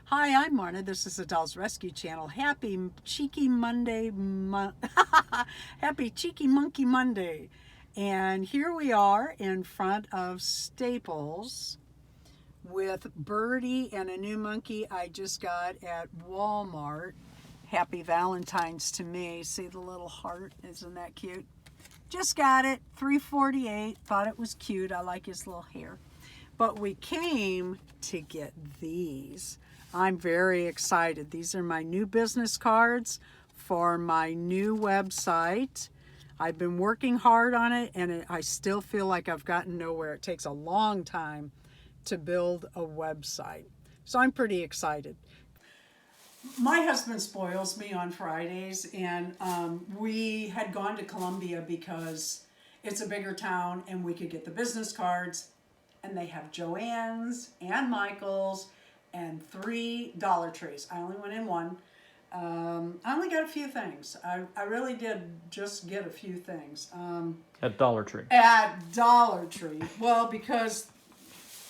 Hi, I'm Marna. This is the Dolls Rescue Channel. Happy Cheeky Monday, Happy Cheeky Monkey Monday. And here we are in front of Staples with Birdie and a new monkey I just got at Walmart. Happy Valentines to me. See the little heart? Isn't that cute? Just got it, $3.48. Thought it was cute. I like his little hair. But we came to get these. I'm very excited. These are my new business cards for my new website. I've been working hard on it, and I still feel like I've gotten nowhere. It takes a long time to build a website. So I'm pretty excited. My husband spoils me on Fridays, and we had gone to Columbia because it's a bigger town and we could get the business cards, and they have JoAnn's and Michael's and 3 Dollar Trees. I only went in one. I only got a few things. I really did just get a few things. At Dollar Tree. At Dollar Tree. Well, because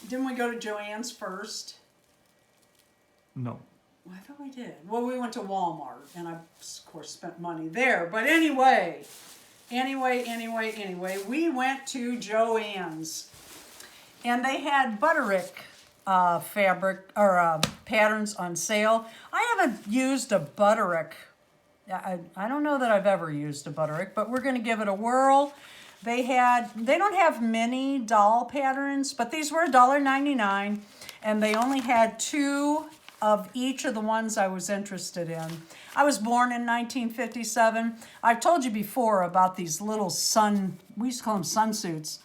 didn't we go to JoAnn's first? No. Well, I thought we did. Well, we went to Walmart, and I, of course, spent money there. But anyway, we went to JoAnn's, and they had Butterick fabric or patterns on sale. I haven't used a Butterick. I don't know that I've ever used a Butterick, but we're going to give it a whirl. They don't have many doll patterns, but these were $1.99, and they only had 2 of each of the ones I was interested in. I was born in 1957. I've told you before about these little we used to call them sunsuits,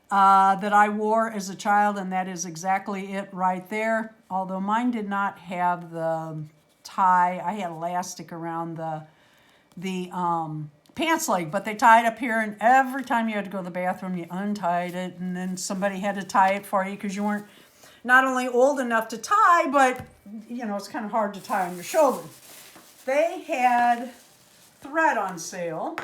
that I wore as a child, and that is exactly it right there. Although mine did not have the tie. I had elastic around the pants leg, but they tied up here, and every time you had to go to the bathroom, you untied it, and then somebody had to tie it for you because you weren't not only old enough to tie, but it's kind of hard to tie on your shoulder. They had thread on sale,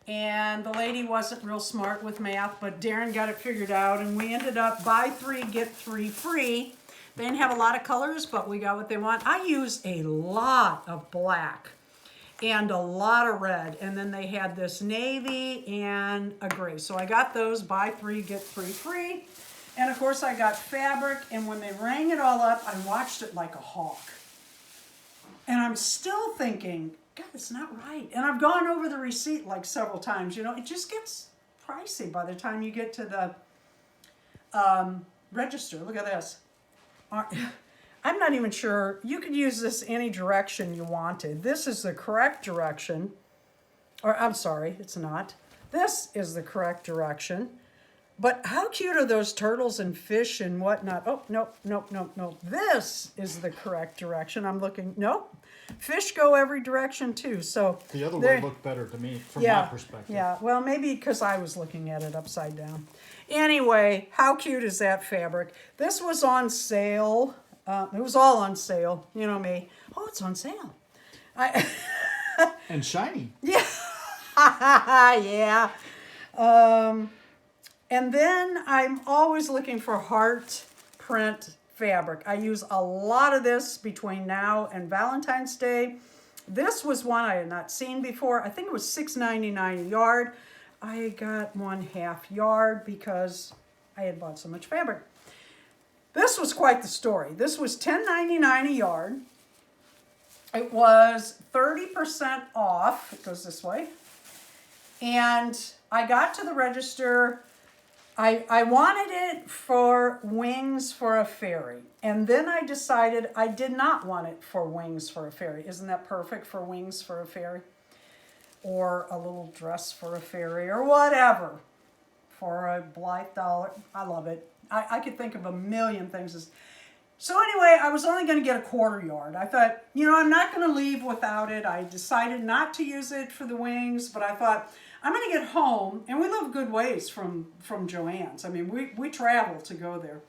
and the lady wasn't real smart with math, but Darren got it figured out, and we ended up buy 3, get 3 free. They didn't have a lot of colors, but we got what they want. I used a lot of black and a lot of red, and then they had this navy and a gray. So I got those, buy 3, get 3 free. And of course I got fabric, and when they rang it all up, I watched it like a hawk. And I'm still thinking, God, it's not right. And I've gone over the receipt like several times. It just gets pricey by the time you get to the register. Look at this. I'm not even sure. You could use this any direction you wanted. This is the correct direction. Or I'm sorry, it's not. This is the correct direction. But how cute are those turtles and fish and whatnot? Oh, nope. This is the correct direction. I'm looking, nope. Fish go every direction too. So the other way looked better to me from my perspective. Yeah, well, maybe because I was looking at it upside down. Anyway, how cute is that fabric? This was on sale. It was all on sale. You know me. Oh, it's on sale. And shiny. Yeah. Yeah. And then I'm always looking for heart print fabric. I use a lot of this between now and Valentine's Day. This was one I had not seen before. I think it was $6.99 a yard. I got 1/2 yard because I had bought so much fabric. This was quite the story. This was $10.99 a yard. It was 30% off. It goes this way. And I got to the register. I wanted it for Wings for a Fairy. And then I decided I did not want it for Wings for a Fairy. Isn't that perfect for Wings for a Fairy? Or a little dress for a fairy or whatever. For a Blythe doll. I love it. I could think of a million things. So anyway, I was only going to get a 1/4 yard. I thought, I'm not going to leave without it. I decided not to use it for the wings, but I thought, I'm going to get home, and we live a good ways from JoAnn's. I mean, we travel to go there.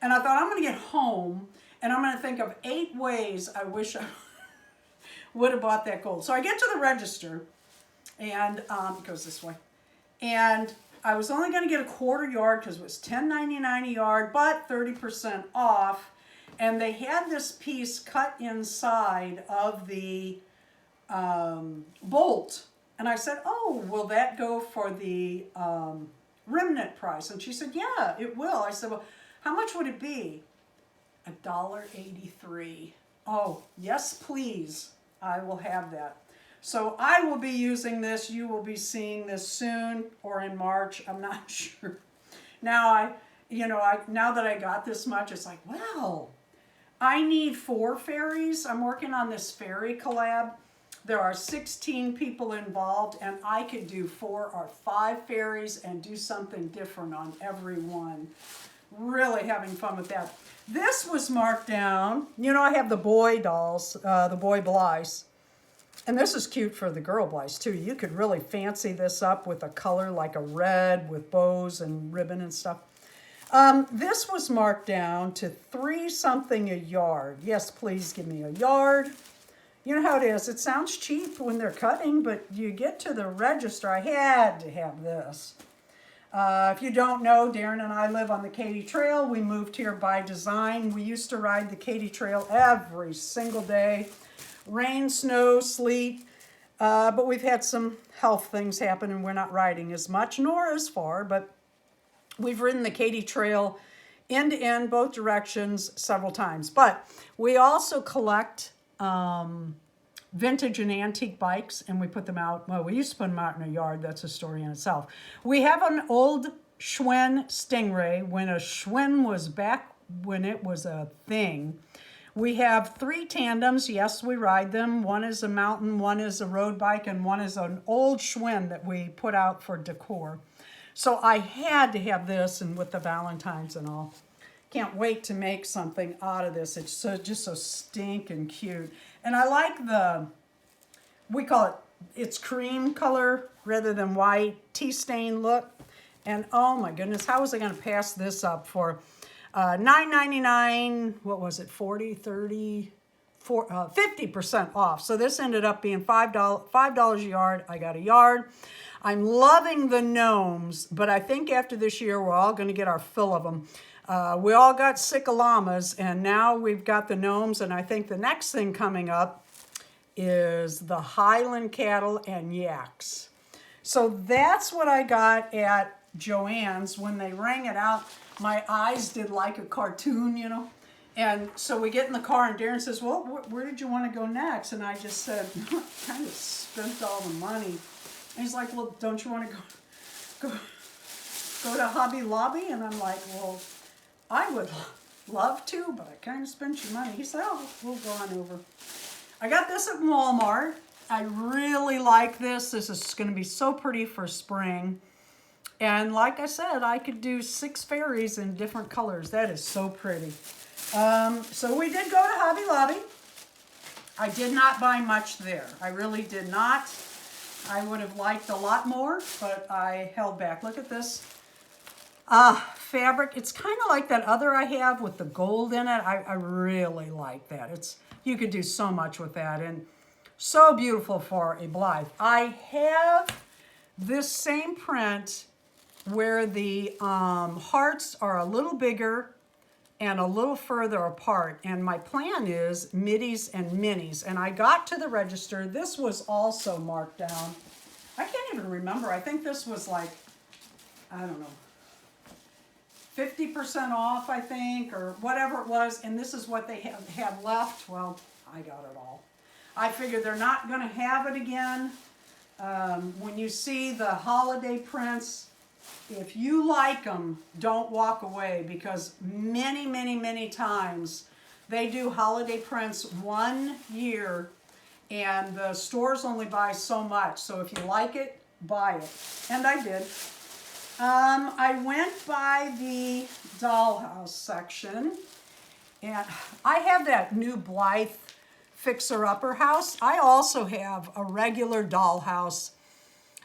And I thought, I'm going to get home, and I'm going to think of 8 ways I wish I would have bought that gold. So I get to the register, and it goes this way. And I was only going to get a 1/4 yard because it was $10.99 a yard, but 30% off. And they had this piece cut inside of the bolt. And I said, oh, will that go for the remnant price? And she said, yeah, it will. I said, well, how much would it be? $1.83. Oh, yes, please. I will have that. So I will be using this. You will be seeing this soon or in March. I'm not sure. Now now that I got this much, it's like, wow, I need 4 fairies. I'm working on this fairy collab. There are 16 people involved, and I could do 4 or 5 fairies and do something different on every one. Really having fun with that. This was marked down. You know, I have the boy dolls, the boy Blythes. And this is cute for the girl Blythes too. You could really fancy this up with a color like a red with bows and ribbon and stuff. This was marked down to $3 something a yard. Yes, please give me a yard. You know how it is. It sounds cheap when they're cutting, but you get to the register. I had to have this. If you don't know, Darren and I live on the Katy Trail. We moved here by design. We used to ride the Katy Trail every single day. Rain, snow, sleet. But we've had some health things happen and we're not riding as much nor as far. But we've ridden the Katy Trail end to end, both directions, several times. But we also collect vintage and antique bikes, and we put them out. Well, we used to put them out in a yard. That's a story in itself. We have an old Schwinn Stingray when a Schwinn was back when it was a thing. We have 3 tandems. Yes, we ride them. One is a mountain, one is a road bike, and one is an old Schwinn that we put out for decor. So I had to have this, and with the Valentines and all. Can't wait to make something out of this. It's just so stinking cute. And I like we call it, it's cream color rather than white, tea stain look. And oh my goodness, how was I going to pass this up for $9.99? What was it, 40, 30, 50% off. So this ended up being $5 a yard. I got a yard. I'm loving the gnomes, but I think after this year, we're all going to get our fill of them. We all got sick of llamas, and now we've got the gnomes, and I think the next thing coming up is the Highland cattle and yaks. So that's what I got at JoAnn's. When they rang it out, my eyes did like a cartoon, you know. And so we get in the car, and Darren says, well, where did you want to go next? And I just said, kind of spent all the money. And he's like, well, don't you want to go to Hobby Lobby? And I'm like, well, I would love to, but I kind of spent your money. He said, oh, we'll go on over. I got this at Walmart. I really like this. This is going to be so pretty for spring. And like I said, I could do 6 fairies in different colors. That is so pretty. So we did go to Hobby Lobby. I did not buy much there. I really did not. I would have liked a lot more, but I held back. Look at this. Fabric. It's kind of like that other I have with the gold in it. I really like that. You could do so much with that, and so beautiful for a Blythe. I have this same print where the hearts are a little bigger and a little further apart, and my plan is middies and minis. And I got to the register. This was also marked down. I can't even remember. I think this was like, I don't know, 50% off, I think, or whatever it was, and this is what they had left. Well, I got it all. I figured they're not going to have it again. When you see the holiday prints, if you like them, don't walk away, because many, many, many times they do holiday prints 1 year, and the stores only buy so much. So if you like it, buy it. And I did. I went by the dollhouse section, and I have that new Blythe fixer-upper house. I also have a regular dollhouse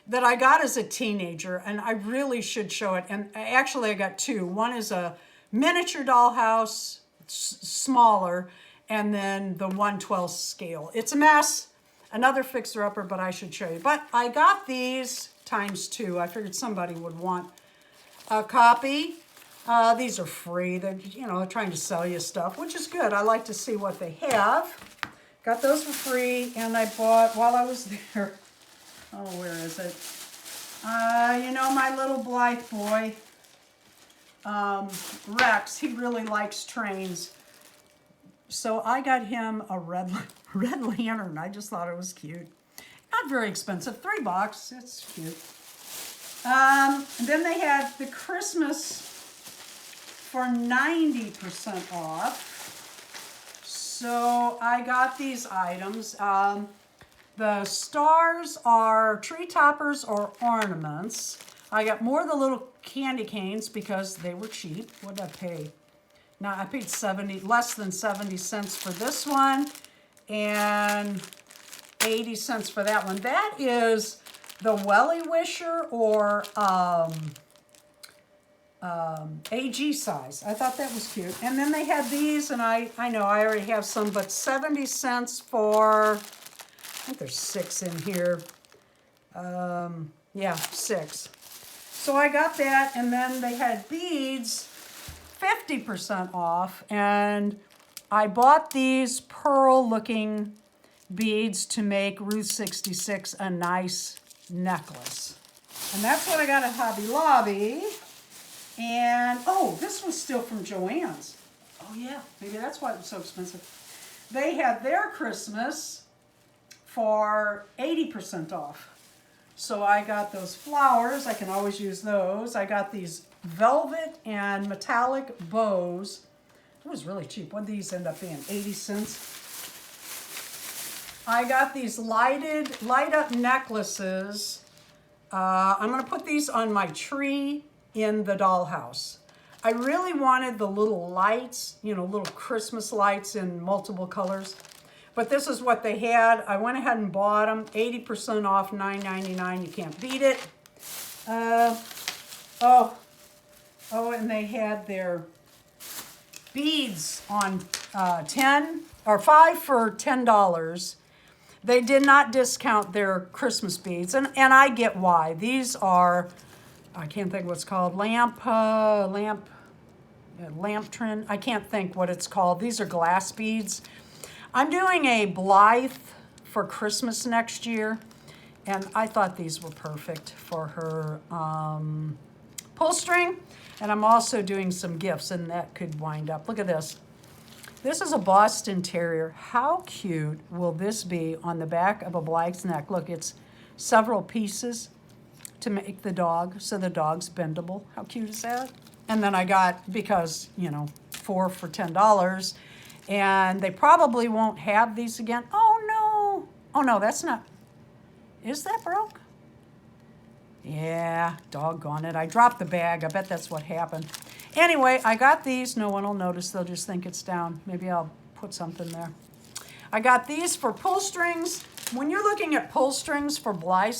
that I got as a teenager, and I really should show it. And actually I got 2. One is a miniature dollhouse, smaller, and then the 1/12 scale. It's a mess. Another fixer-upper, but I should show you. But I got these ×2. I figured somebody would want a copy. These are free. They're, you know, trying to sell you stuff, which is good. I like to see what they have. Got those for free, and I bought, while I was there, oh, where is it? You know, my little Blythe boy, Rex, he really likes trains. So I got him a red lantern. I just thought it was cute. Not very expensive, $3. It's cute. And then they had the Christmas for 90% off. So I got these items. The stars are tree toppers or ornaments. I got more of the little candy canes because they were cheap. What did I pay? Now I paid less than 70 cents for this one and 80 cents for that one. That is the Welly Wisher or AG size. I thought that was cute. And then they had these, and I know I already have some, but 70 cents for, I think there's 6 in here. Yeah, 6. So I got that, and then they had beads, 50% off, and I bought these pearl-looking beads to make Route 66 a nice necklace. And that's what I got at Hobby Lobby. And, oh, this was still from JoAnn's. Oh, yeah, maybe that's why it was so expensive. They had their Christmas for 80% off. So I got those flowers. I can always use those. I got these velvet and metallic bows. It was really cheap. What did these end up being? 80 cents. I got these light up necklaces. I'm going to put these on my tree in the dollhouse. I really wanted the little lights, you know, little Christmas lights in multiple colors. But this is what they had. I went ahead and bought them. 80% off, $9.99. You can't beat it. Oh, and they had their beads on 10 or 5 for $10. They did not discount their Christmas beads, and I get why. These are, I can't think what it's called, lantern. I can't think what it's called. These are glass beads. I'm doing a Blythe for Christmas next year, and I thought these were perfect for her pull string. And I'm also doing some gifts, and that could wind up. Look at this. This is a Boston Terrier. How cute will this be on the back of a Blythe's neck? Look, it's several pieces to make the dog, so the dog's bendable. How cute is that? And then I got, because, you know, 4 for $10, and they probably won't have these again. Oh, no. Oh, no, that's not. Is that broke? Yeah, doggone it. I dropped the bag. I bet that's what happened. Anyway, I got these. No one will notice. They'll just think it's down. Maybe I'll put something there. I got these for pull strings. When you're looking at pull strings for Blythe,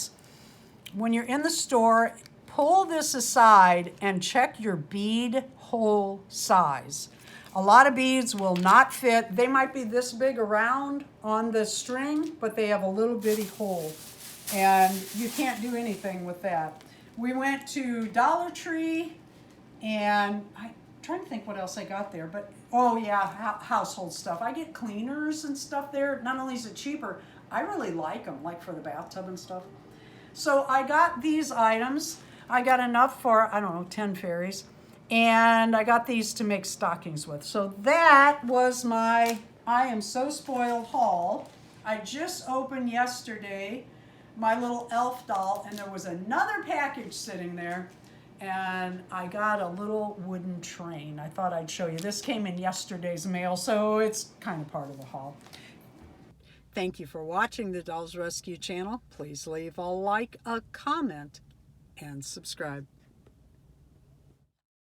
when you're in the store, pull this aside and check your bead hole size. A lot of beads will not fit. They might be this big around on the string, but they have a little bitty hole. And you can't do anything with that. We went to Dollar Tree, and I'm trying to think what else I got there, but oh yeah, household stuff. I get cleaners and stuff there. Not only is it cheaper, I really like them, like for the bathtub and stuff. So I got these items. I got enough for, I don't know, 10 fairies. And I got these to make stockings with. So that was my I Am So Spoiled haul. I just opened yesterday my little elf doll, and there was another package sitting there, and I got a little wooden train. I thought I'd show you. This came in yesterday's mail, so it's kind of part of the haul. Thank you for watching the Dolls Rescue channel. Please leave a like, a comment, and subscribe.